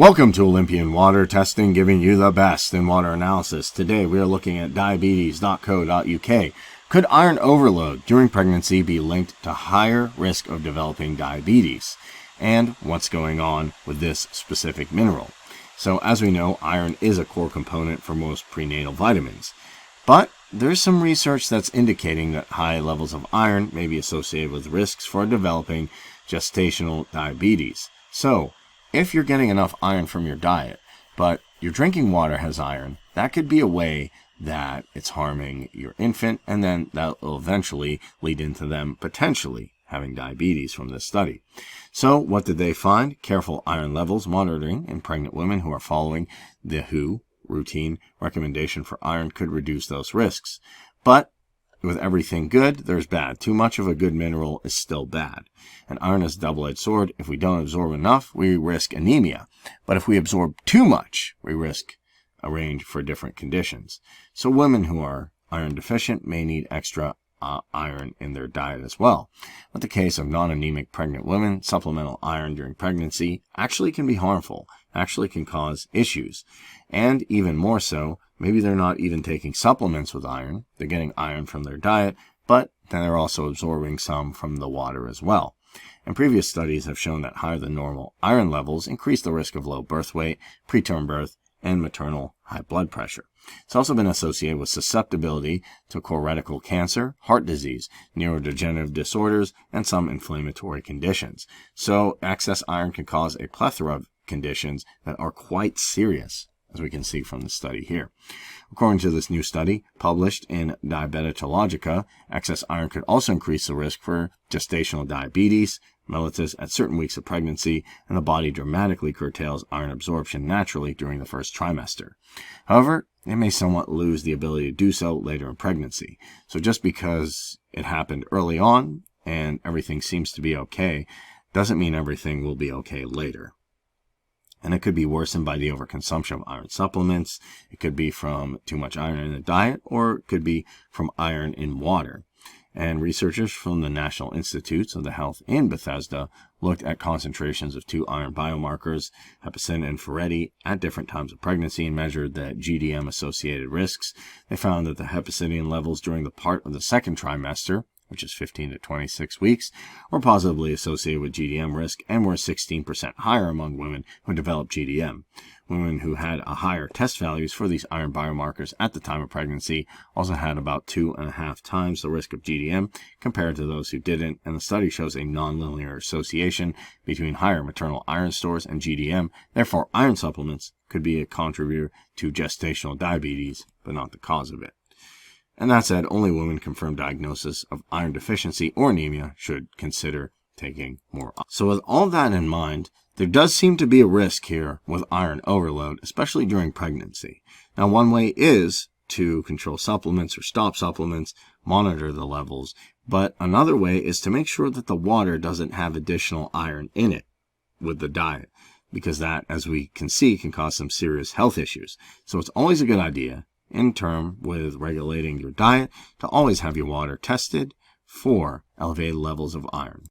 Welcome to Olympian Water Testing, giving you the best in water analysis. Today we are looking at diabetes.co.uk. Could iron overload during pregnancy be linked to higher risk of developing diabetes? And what's going on with this specific mineral? So as we know, iron is a core component for most prenatal vitamins. But there's some research that's indicating that high levels of iron may be associated with risks for developing gestational diabetes. So, if you're getting enough iron from your diet, but your drinking water has iron, that could be a way that it's harming your infant, and then that will eventually lead into them potentially having diabetes from this study. So what did they find? Careful iron levels monitoring in pregnant women who are following the WHO routine recommendation for iron could reduce those risks. But with everything good, there's bad. Too much of a good mineral is still bad. And iron is a double-edged sword. If we don't absorb enough, we risk anemia. But if we absorb too much, we risk a range for different conditions. So women who are iron deficient may need extra iron in their diet as well. With the case of non-anemic pregnant women, supplemental iron during pregnancy actually can be harmful, actually can cause issues. And even more so, maybe they're not even taking supplements with iron. They're getting iron from their diet, but then they're also absorbing some from the water as well. And previous studies have shown that higher than normal iron levels increase the risk of low birth weight, preterm birth, and maternal high blood pressure. It's also been associated with susceptibility to colorectal cancer, heart disease, neurodegenerative disorders, and some inflammatory conditions. So excess iron can cause a plethora of conditions that are quite serious, as we can see from the study here. According to this new study published in Diabetologica, excess iron could also increase the risk for gestational diabetes, mellitus at certain weeks of pregnancy, and the body dramatically curtails iron absorption naturally during the first trimester. However, it may somewhat lose the ability to do so later in pregnancy. So just because it happened early on and everything seems to be okay, doesn't mean everything will be okay later. And it could be worsened by the overconsumption of iron supplements. It could be from too much iron in the diet, or it could be from iron in water. And researchers from the National Institutes of the Health in Bethesda looked at concentrations of two iron biomarkers, hepcidin and ferritin, at different times of pregnancy and measured the GDM-associated risks. They found that the hepcidin levels during the part of the second trimester, which is 15 to 26 weeks, were positively associated with GDM risk and were 16% higher among women who developed GDM. Women who had a higher test values for these iron biomarkers at the time of pregnancy also had about 2.5 times the risk of GDM compared to those who didn't, and the study shows a nonlinear association between higher maternal iron stores and GDM. Therefore, iron supplements could be a contributor to gestational diabetes, but not the cause of it. And that said, only women confirmed diagnosis of iron deficiency or anemia should consider taking more iron. So with all that in mind, there does seem to be a risk here with iron overload, especially during pregnancy. Now, one way is to control supplements or stop supplements, monitor the levels, but another way is to make sure that the water doesn't have additional iron in it with the diet, because that, as we can see, can cause some serious health issues. So it's always a good idea, in term with regulating your diet, to always have your water tested for elevated levels of iron.